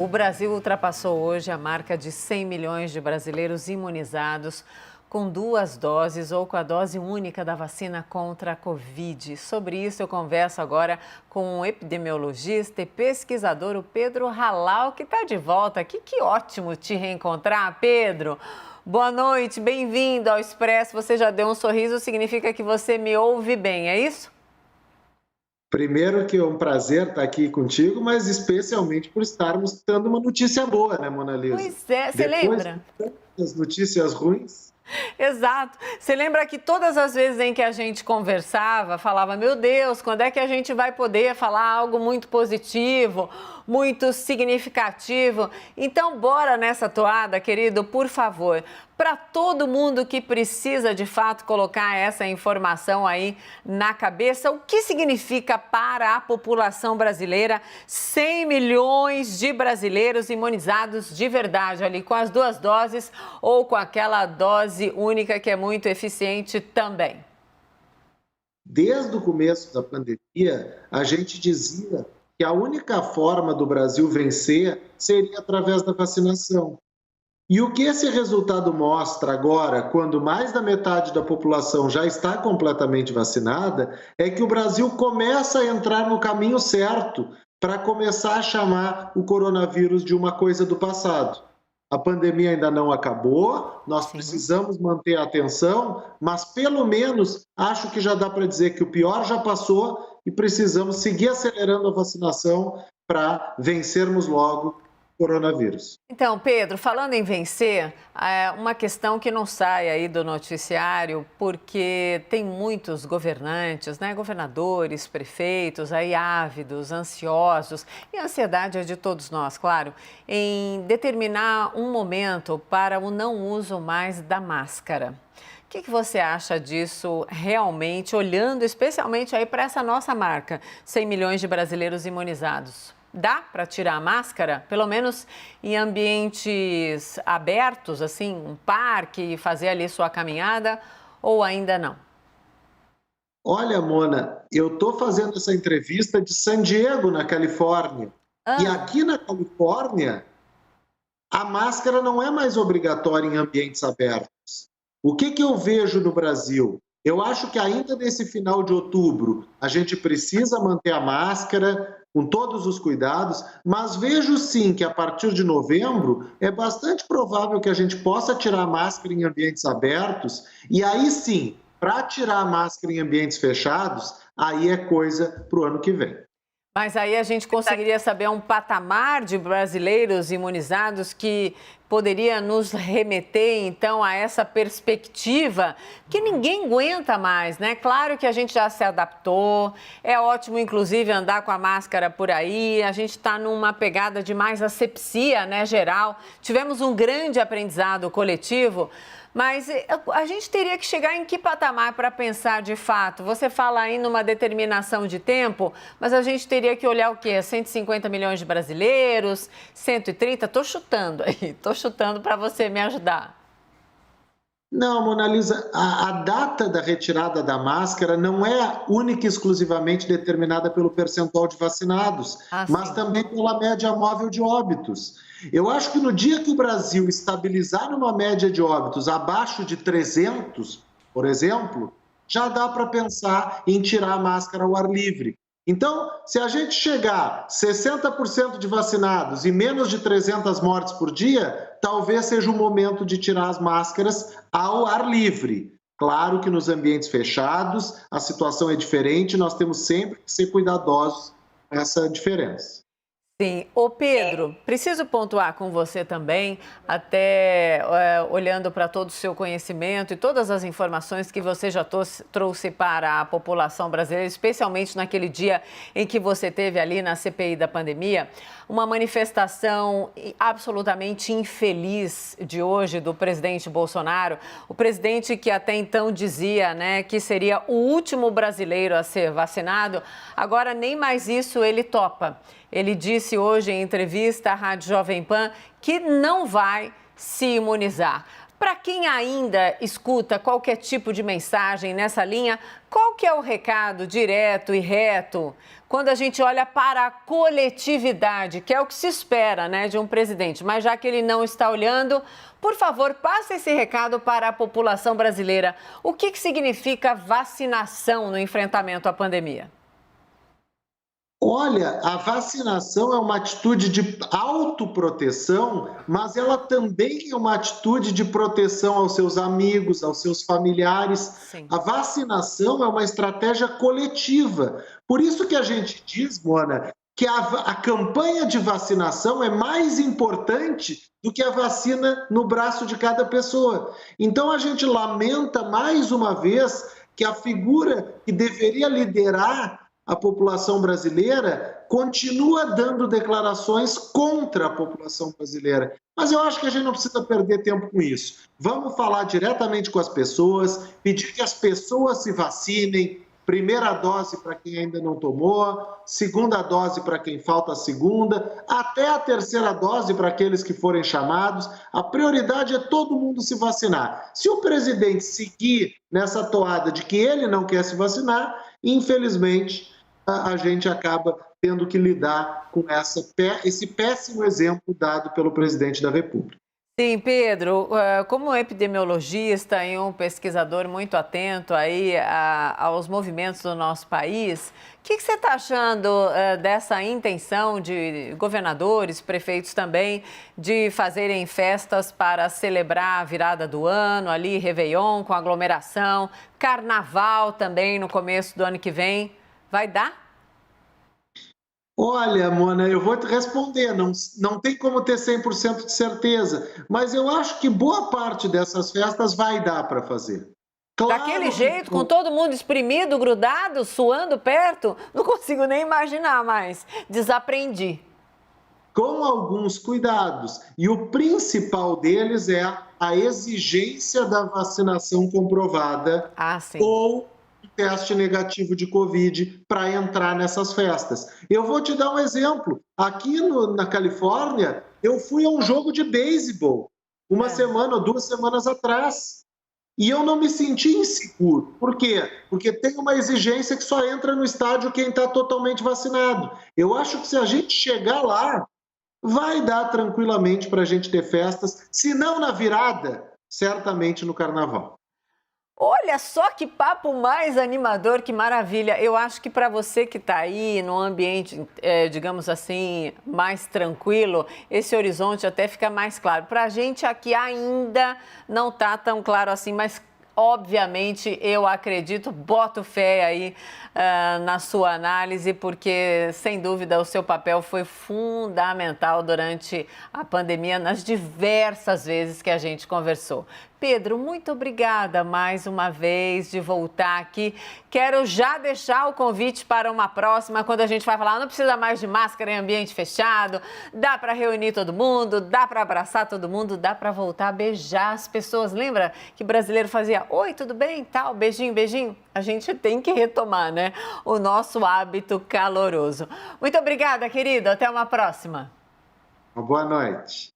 O Brasil ultrapassou hoje a marca de 100 milhões de brasileiros imunizados com 2 doses ou com a dose única da vacina contra a Covid. Sobre isso, eu converso agora com o epidemiologista e pesquisador, o Pedro Halal, que está de volta aqui. Que ótimo te reencontrar, Pedro. Boa noite, bem-vindo ao Expresso. Você já deu um sorriso, significa que você me ouve bem, é isso? Primeiro que é um prazer estar aqui contigo, mas especialmente por estarmos dando uma notícia boa, né, Mona Lisa? Pois é, você Depois lembra? de tantas notícias ruins. Exato. Você lembra que todas as vezes em que a gente conversava, falava, meu Deus, quando é que a gente vai poder falar algo muito positivo, muito significativo? Então, bora nessa toada, querido, por favor. Para todo mundo que precisa, de fato, colocar essa informação aí na cabeça, o que significa para a população brasileira 100 milhões de brasileiros imunizados de verdade, ali com as 2 doses ou com aquela dose única que é muito eficiente também? Desde o começo da pandemia, a gente dizia que a única forma do Brasil vencer seria através da vacinação. E o que esse resultado mostra agora, quando mais da metade da população já está completamente vacinada, é que o Brasil começa a entrar no caminho certo para começar a chamar o coronavírus de uma coisa do passado. A pandemia ainda não acabou, nós precisamos manter a atenção, mas pelo menos acho que já dá para dizer que o pior já passou e precisamos seguir acelerando a vacinação para vencermos logo coronavírus. Então, Pedro, falando em vencer, é uma questão que não sai aí do noticiário, porque tem muitos governantes, né, governadores, prefeitos, aí ávidos, ansiosos, e a ansiedade é de todos nós, claro, em determinar um momento para o não uso mais da máscara. O que você acha disso realmente, olhando especialmente aí para essa nossa marca, 100 milhões de brasileiros imunizados? Dá para tirar a máscara, pelo menos em ambientes abertos, assim, um parque, fazer ali sua caminhada, ou ainda não? Olha, Mona, eu estou fazendo essa entrevista de San Diego, na Califórnia. E aqui na Califórnia, a máscara não é mais obrigatória em ambientes abertos. O que eu vejo no Brasil? Eu acho que ainda nesse final de outubro, a gente precisa manter a máscara com todos os cuidados, mas vejo sim que a partir de novembro é bastante provável que a gente possa tirar a máscara em ambientes abertos, e aí sim, para tirar a máscara em ambientes fechados, aí é coisa para o ano que vem. Mas aí a gente conseguiria saber um patamar de brasileiros imunizados que poderia nos remeter, então, a essa perspectiva que ninguém aguenta mais, né? Claro que a gente já se adaptou, é ótimo, inclusive, andar com a máscara por aí, a gente está numa pegada de mais asepsia, né, geral. Tivemos um grande aprendizado coletivo, mas a gente teria que chegar em que patamar para pensar de fato? Você fala aí numa determinação de tempo, mas a gente teria que olhar o quê? 150 milhões de brasileiros, 130? Estou chutando aí, estou chutando para você me ajudar. Não, Mona Lisa, a data da retirada da máscara não é única e exclusivamente determinada pelo percentual de vacinados, mas também pela média móvel de óbitos. Eu acho que no dia que o Brasil estabilizar numa média de óbitos abaixo de 300, por exemplo, já dá para pensar em tirar a máscara ao ar livre. Então, se a gente chegar 60% de vacinados e menos de 300 mortes por dia, talvez seja o momento de tirar as máscaras ao ar livre. Claro que nos ambientes fechados a situação é diferente, nós temos sempre que ser cuidadosos com essa diferença. Sim. Ô Pedro, preciso pontuar com você também, até olhando para todo o seu conhecimento e todas as informações que você já trouxe para a população brasileira, especialmente naquele dia em que você teve ali na CPI da pandemia, uma manifestação absolutamente infeliz de hoje do presidente Bolsonaro, o presidente que até então dizia, né, que seria o último brasileiro a ser vacinado, agora nem mais isso ele topa. Ele disse hoje em entrevista à Rádio Jovem Pan que não vai se imunizar. Para quem ainda escuta qualquer tipo de mensagem nessa linha, qual que é o recado direto e reto quando a gente olha para a coletividade, que é o que se espera, né, de um presidente? Mas já que ele não está olhando, por favor, passe esse recado para a população brasileira. O que significa vacinação no enfrentamento à pandemia? Olha, a vacinação é uma atitude de autoproteção, mas ela também é uma atitude de proteção aos seus amigos, aos seus familiares. Sim. A vacinação é uma estratégia coletiva. Por isso que a gente diz, Mona, que a campanha de vacinação é mais importante do que a vacina no braço de cada pessoa. Então a gente lamenta mais uma vez que a figura que deveria liderar a população brasileira continua dando declarações contra a população brasileira. Mas eu acho que a gente não precisa perder tempo com isso. Vamos falar diretamente com as pessoas, pedir que as pessoas se vacinem. Primeira dose para quem ainda não tomou, segunda dose para quem falta a segunda, até a terceira dose para aqueles que forem chamados. A prioridade é todo mundo se vacinar. Se o presidente seguir nessa toada de que ele não quer se vacinar, infelizmente a gente acaba tendo que lidar com esse péssimo exemplo dado pelo presidente da República. Sim, Pedro, como epidemiologista e um pesquisador muito atento aí aos movimentos do nosso país, o que você está achando dessa intenção de governadores, prefeitos também, de fazerem festas para celebrar a virada do ano, ali, Réveillon, com aglomeração, Carnaval também no começo do ano que vem? Vai dar? Olha, Mona, eu vou te responder, não tem como ter 100% de certeza, mas eu acho que boa parte dessas festas vai dar para fazer. Claro Daquele jeito, com todo mundo espremido, grudado, suando perto, não consigo nem imaginar mais. Desaprendi. Com alguns cuidados, e o principal deles é a exigência da vacinação comprovada ou teste negativo de Covid para entrar nessas festas. Eu vou te dar um exemplo. Aqui na Califórnia, eu fui a um jogo de beisebol uma semana ou 2 semanas atrás. E eu não me senti inseguro. Por quê? Porque tem uma exigência que só entra no estádio quem está totalmente vacinado. Eu acho que se a gente chegar lá, vai dar tranquilamente para a gente ter festas, se não na virada, certamente no Carnaval. Olha só que papo mais animador, que maravilha. Eu acho que para você que está aí num ambiente, digamos assim, mais tranquilo, esse horizonte até fica mais claro. Para a gente aqui ainda não está tão claro assim, mas obviamente eu acredito, boto fé aí na sua análise, porque sem dúvida o seu papel foi fundamental durante a pandemia, nas diversas vezes que a gente conversou. Pedro, muito obrigada mais uma vez de voltar aqui. Quero já deixar o convite para uma próxima, quando a gente vai falar, não precisa mais de máscara em ambiente fechado, dá para reunir todo mundo, dá para abraçar todo mundo, dá para voltar a beijar as pessoas. Lembra que brasileiro fazia, oi, tudo bem, tal, beijinho, beijinho? A gente tem que retomar, né, o nosso hábito caloroso. Muito obrigada, querido, até uma próxima. Uma boa noite.